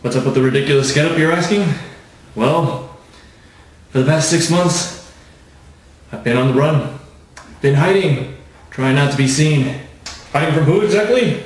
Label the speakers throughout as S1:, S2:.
S1: What's up with the ridiculous getup, you're asking? Well, for the past 6 months, I've been on the run. Been hiding, trying not to be seen. Hiding from who exactly?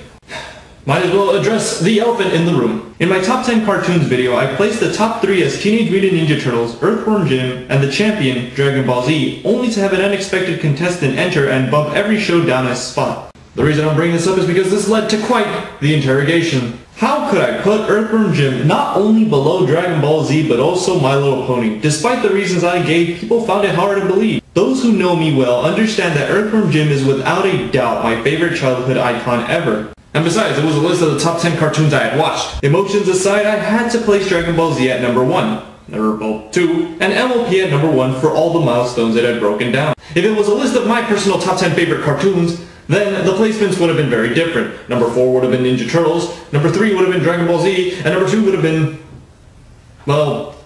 S1: Might as well address the elephant in the room. In my top 10 cartoons video, I placed the top 3 as Teenage Mutant Ninja Turtles, Earthworm Jim, and the champion, Dragon Ball Z, only to have an unexpected contestant enter and bump every show down a spot. The reason I'm bringing this up is because this led to quite the interrogation. How could I put Earthworm Jim not only below Dragon Ball Z but also My Little Pony? Despite the reasons I gave, people found it hard to believe. Those who know me well understand that Earthworm Jim is without a doubt my favorite childhood icon ever. And besides, it was a list of the top 10 cartoons I had watched. Emotions aside, I had to place Dragon Ball Z at number 1, Dragon Ball 2, and MLP at number 1 for all the milestones it had broken down. If it was a list of my personal top 10 favorite cartoons, then the placements would have been very different. Number 4 would have been Ninja Turtles, number 3 would have been Dragon Ball Z, and number 2 would have been, well,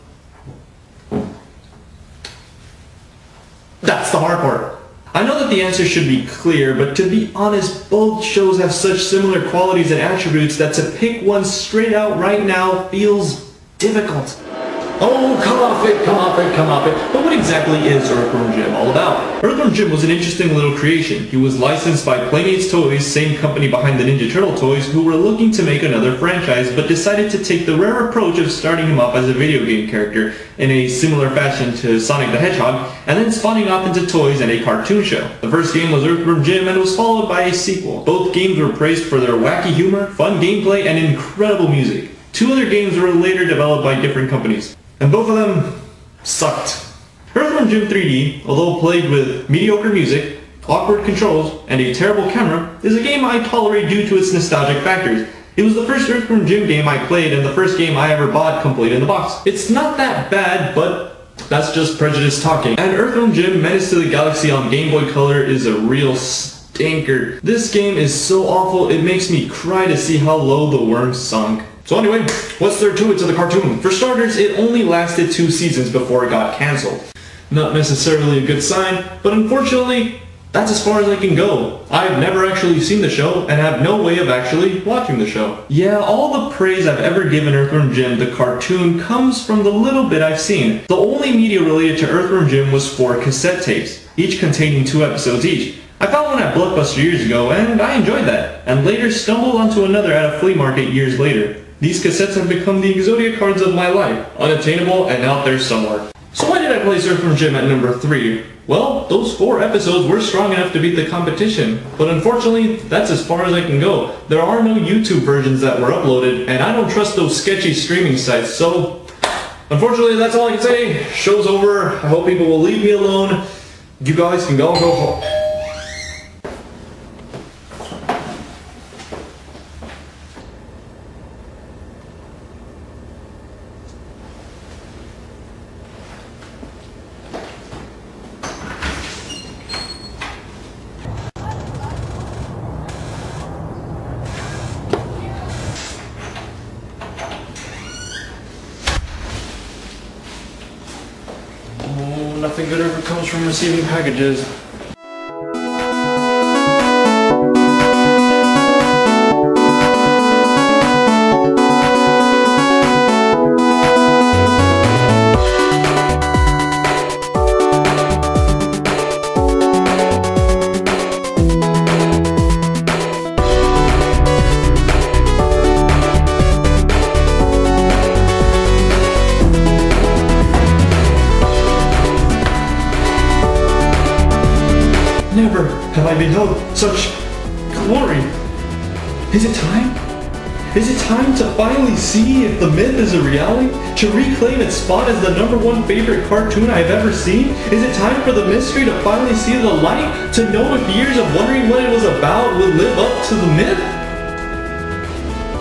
S1: that's the hard part. I know that the answer should be clear, but to be honest, both shows have such similar qualities and attributes that to pick one straight out right now feels difficult. Oh, come off it, come off it, come off it. But what exactly is Earthworm Jim all about? Earthworm Jim was an interesting little creation. He was licensed by Playmates Toys, same company behind the Ninja Turtle toys, who were looking to make another franchise, but decided to take the rare approach of starting him off as a video game character in a similar fashion to Sonic the Hedgehog, and then spawning off into toys and a cartoon show. The first game was Earthworm Jim and was followed by a sequel. Both games were praised for their wacky humor, fun gameplay, and incredible music. 2 other games were later developed by different companies, and both of them sucked. Earthworm Jim 3D, although played with mediocre music, awkward controls, and a terrible camera, is a game I tolerate due to its nostalgic factors. It was the first Earthworm Jim game I played and the first game I ever bought complete in the box. It's not that bad, but that's just prejudice talking. And Earthworm Jim Menace to the Galaxy on Game Boy Color is a real stinker. This game is so awful it makes me cry to see how low the worm sunk. So anyway, what's there to it to the cartoon? For starters, it only lasted 2 seasons before it got cancelled. Not necessarily a good sign, but unfortunately, that's as far as I can go. I've never actually seen the show, and have no way of actually watching the show. Yeah, all the praise I've ever given Earthworm Jim, the cartoon, comes from the little bit I've seen. The only media related to Earthworm Jim was 4 cassette tapes, each containing 2 episodes each. I found one at Blockbuster years ago, and I enjoyed that, and later stumbled onto another at a flea market years later. These cassettes have become the Exodia cards of my life, unattainable and out there somewhere. So why did I place Earthworm Jim at number 3? Well, those 4 episodes were strong enough to beat the competition, but unfortunately, that's as far as I can go. There are no YouTube versions that were uploaded, and I don't trust those sketchy streaming sites, so unfortunately, that's all I can say. Show's over. I hope people will leave me alone. You guys can all go home. Nothing good ever comes from receiving packages. Never have I beheld such glory. Is it time? Is it time to finally see if the myth is a reality? To reclaim its spot as the #1 favorite cartoon I've ever seen? Is it time for the mystery to finally see the light? To know if years of wondering what it was about would live up to the myth?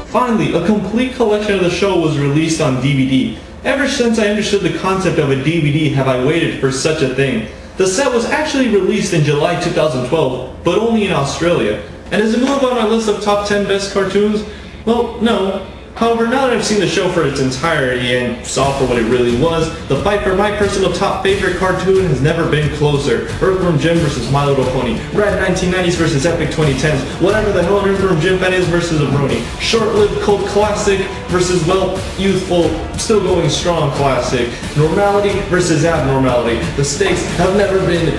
S1: Finally, a complete collection of the show was released on DVD. Ever since I understood the concept of a DVD have I waited for such a thing. The set was actually released in July 2012, but only in Australia. And does it move on my list of top 10 best cartoons? Well, no. However, now that I've seen the show for its entirety and saw for what it really was, the fight for my personal top favorite cartoon has never been closer. Earthworm Jim vs. My Little Pony, Rad 1990s vs. Epic 2010s, whatever the hell an Earthworm Jim fan is versus a Brony, short-lived cult classic versus, well, youthful, still going strong classic, normality versus abnormality. The stakes have never been...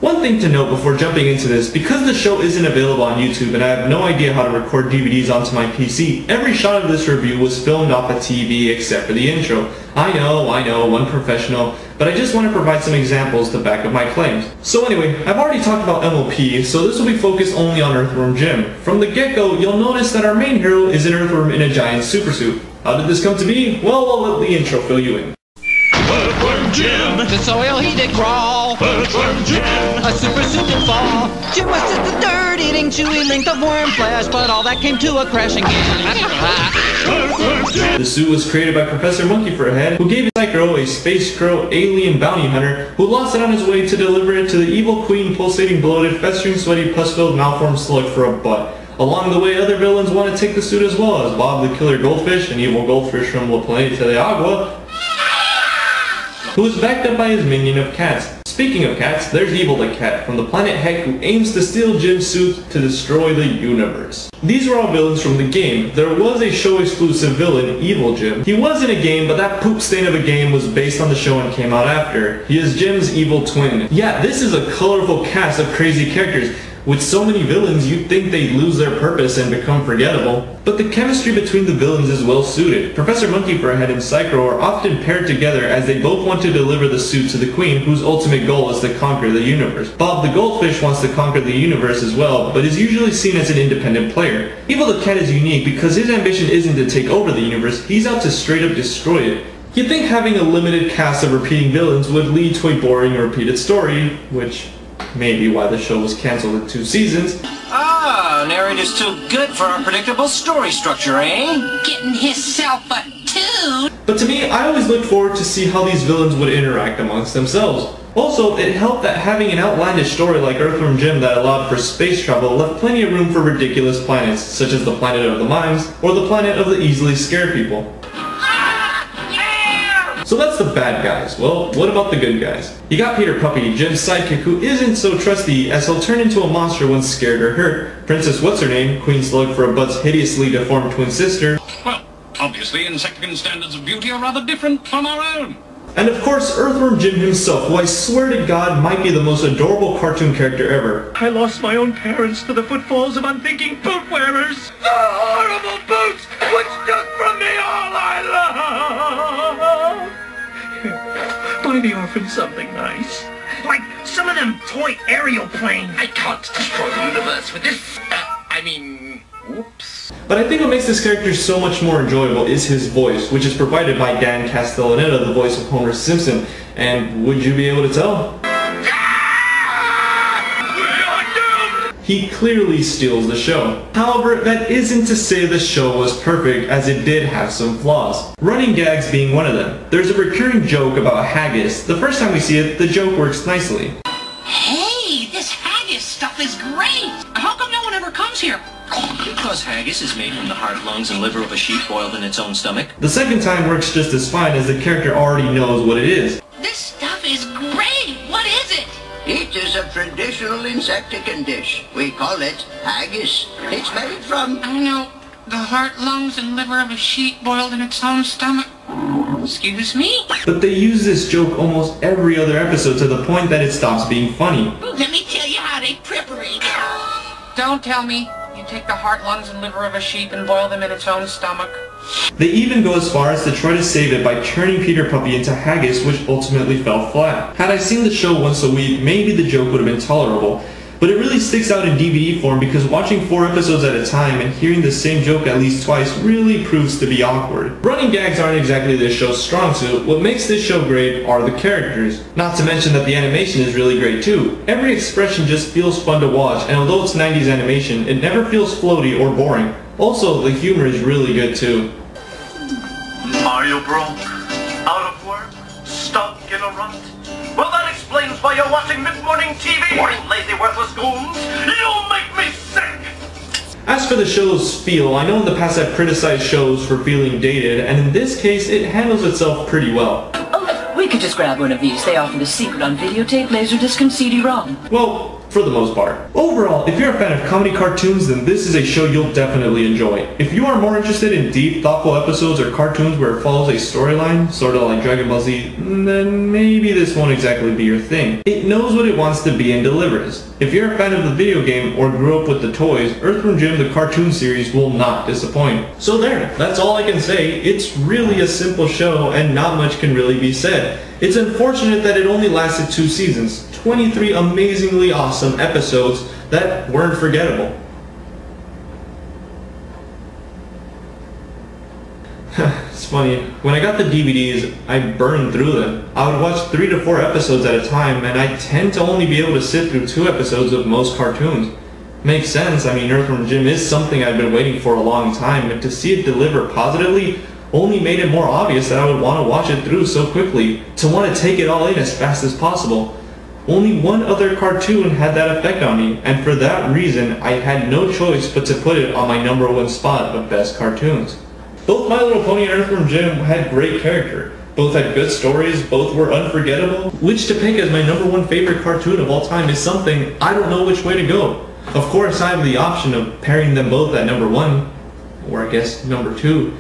S1: One thing to note before jumping into this, because the show isn't available on YouTube and I have no idea how to record DVDs onto my PC, every shot of this review was filmed off a TV except for the intro. I know, one professional, but I just want to provide some examples to back up my claims. So anyway, I've already talked about MOP, so this will be focused only on Earthworm Jim. From the get-go, you'll notice that our main hero is an earthworm in a giant supersuit. How did this come to be? Well, we'll let the intro fill you in.
S2: Earthworm Jim,
S3: the soil he did crawl.
S2: Earthworm Jim,
S3: a super suit did fall. Jim was just a dirt-eating, chewy length of worm flesh, but all that came to a crashing end.
S2: Earthworm Jim.
S1: The suit was created by Professor Monkey for a head, who gave his Psycho, a space crow alien bounty hunter, who lost it on his way to deliver it to the evil queen, pulsating, bloated, festering, sweaty, pus-filled, malformed slug for a butt. Along the way, other villains want to take the suit as well, as Bob the Killer Goldfish, an evil goldfish from La Planeta de Agua, who is backed up by his minion of cats. Speaking of cats, there's Evil the Cat from the planet Heck, who aims to steal Jim's suit to destroy the universe. These are all villains from the game. There was a show exclusive villain, Evil Jim. He was in a game, but that poop stain of a game was based on the show and came out after. He is Jim's evil twin. Yeah, this is a colorful cast of crazy characters. With so many villains, you'd think they'd lose their purpose and become forgettable. But the chemistry between the villains is well suited. Professor Monkey for a head and Psycho are often paired together as they both want to deliver the suit to the Queen, whose ultimate goal is to conquer the universe. Bob the Goldfish wants to conquer the universe as well, but is usually seen as an independent player. Evil the Cat is unique because his ambition isn't to take over the universe, he's out to straight up destroy it. You'd think having a limited cast of repeating villains would lead to a boring repeated story, which may be why the show was cancelled in 2 seasons.
S4: Ah, narrator's too good for our predictable story structure, eh?
S5: Getting himself a tune.
S1: But to me, I always looked forward to see how these villains would interact amongst themselves. Also, it helped that having an outlandish story like Earthworm Jim that allowed for space travel left plenty of room for ridiculous planets, such as the planet of the mimes, or the planet of the easily scared people. So that's the bad guys. Well, what about the good guys? You got Peter Puppy, Jim's sidekick, who isn't so trusty as he'll turn into a monster when scared or hurt. Princess What's-Her-Name, Queen Slug for a Butt's hideously deformed twin sister.
S6: Well, obviously Insecticon standards of beauty are rather different from our own.
S1: And of course, Earthworm Jim himself, who I swear to God might be the most adorable cartoon character ever.
S2: I lost my own parents to the footfalls of unthinking boot wearers. The horrible boots which took from me all I love. Buy the orphan something nice. Like some of them toy aerial planes. I can't destroy the universe with this. Whoops.
S1: But I think what makes this character so much more enjoyable is his voice, which is provided by Dan Castellaneta, the voice of Homer Simpson. And would you be able to tell? He clearly steals the show. However, that isn't to say the show was perfect, as it did have some flaws. Running gags being one of them. There's a recurring joke about haggis. The first time we see it, the joke works nicely.
S5: Hey, this haggis stuff is great. How come no one ever comes here?
S4: Because haggis is made from the heart, lungs, and liver of a sheep boiled in its own stomach.
S1: The second time works just as fine as the character already knows what it is.
S5: This stuff is great. What is it?
S7: It is a traditional Insecticon dish. We call it haggis. It's made from...
S5: I know. The heart, lungs, and liver of a sheep boiled in its own stomach. Excuse me?
S1: But they use this joke almost every other episode to the point that it stops being funny.
S5: Let me tell you how they prepare it.
S8: Don't tell me. You take the heart, lungs, and liver of a sheep and boil them in its own stomach.
S1: They even go as far as to try to save it by turning Peter Puppy into haggis, which ultimately fell flat. Had I seen the show once a week, maybe the joke would have been tolerable. But it really sticks out in DVD form because watching 4 episodes at a time and hearing the same joke at least twice really proves to be awkward. Running gags aren't exactly this show's strong suit. What makes this show great are the characters. Not to mention that the animation is really great too. Every expression just feels fun to watch, and although it's 90s animation, it never feels floaty or boring. Also, the humor is really good too.
S2: Are you broke? Out of work? Stuck in a rut? Well, that explains why you're watching mid-morning TV, you lazy, worthless goons! You make me sick!
S1: As for the show's feel, I know in the past I've criticized shows for feeling dated, and in this case it handles itself pretty well.
S9: Oh, we could just grab one of these. They offer the secret on videotape, laserdisc, and CD-ROM.
S1: Well, for the most part. Overall, if you're a fan of comedy cartoons, then this is a show you'll definitely enjoy. If you are more interested in deep, thoughtful episodes or cartoons where it follows a storyline, sort of like Dragon Ball Z, then maybe this won't exactly be your thing. It knows what it wants to be and delivers. If you're a fan of the video game or grew up with the toys, Earthworm Jim the cartoon series will not disappoint. So there, that's all I can say. It's really a simple show and not much can really be said. It's unfortunate that it only lasted 2 seasons, 23 amazingly awesome episodes that weren't forgettable. It's funny, when I got the DVDs, I burned through them. I would watch 3 to 4 episodes at a time, and I tend to only be able to sit through 2 episodes of most cartoons. Makes sense, I mean Earthworm Jim is something I've been waiting for a long time, and to see it deliver positively only made it more obvious that I would want to watch it through so quickly, to want to take it all in as fast as possible. Only one other cartoon had that effect on me, and for that reason I had no choice but to put it on my #1 spot of best cartoons. Both My Little Pony and Earthworm Jim had great character. Both had good stories, both were unforgettable. Which to pick as my #1 favorite cartoon of all time is something I don't know which way to go. Of course I have the option of pairing them both at #1, or I guess #2,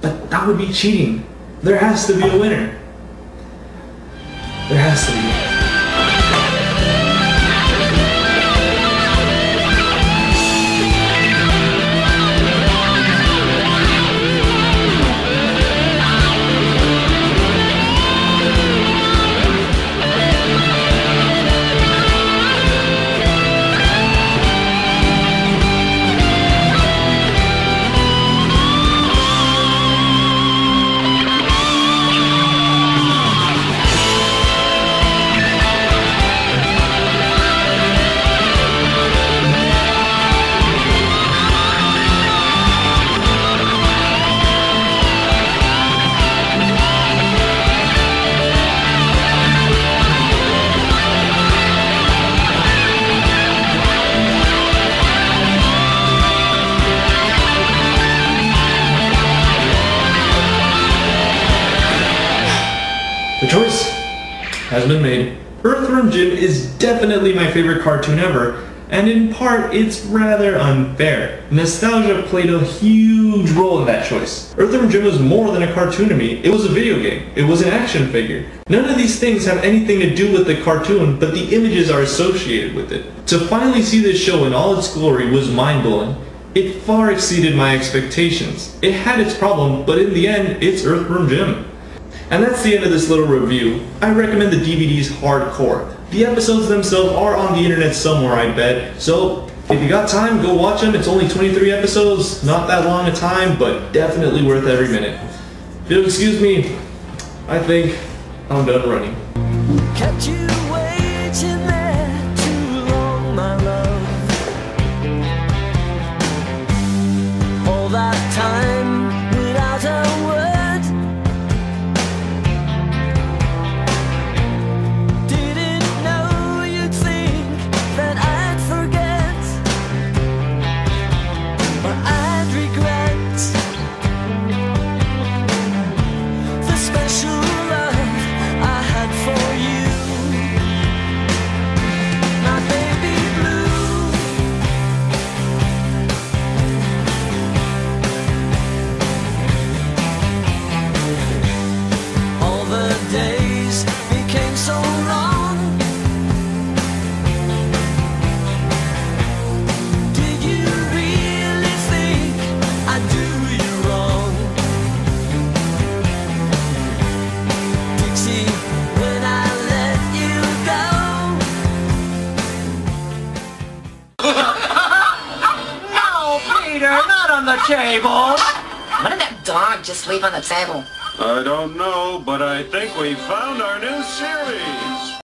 S1: but that would be cheating. There has to be a winner. There has to be. The choice has been made. Earthworm Jim is definitely my favorite cartoon ever, and in part it's rather unfair. Nostalgia played a huge role in that choice. Earthworm Jim was more than a cartoon to me. It was a video game. It was an action figure. None of these things have anything to do with the cartoon, but the images are associated with it. To finally see this show in all its glory was mind-blowing. It far exceeded my expectations. It had its problem, but in the end, it's Earthworm Jim. And that's the end of this little review. I recommend the DVDs hardcore. The episodes themselves are on the internet somewhere, I bet, so if you got time, go watch them. It's only 23 episodes, not that long a time, but definitely worth every minute. If you'll excuse me, I think I'm done running.
S10: Kept you waiting there too long, my love. All that time without a word.
S9: Not on the table! What did that dog just leave on the table?
S6: I don't know, but I think we found our new series.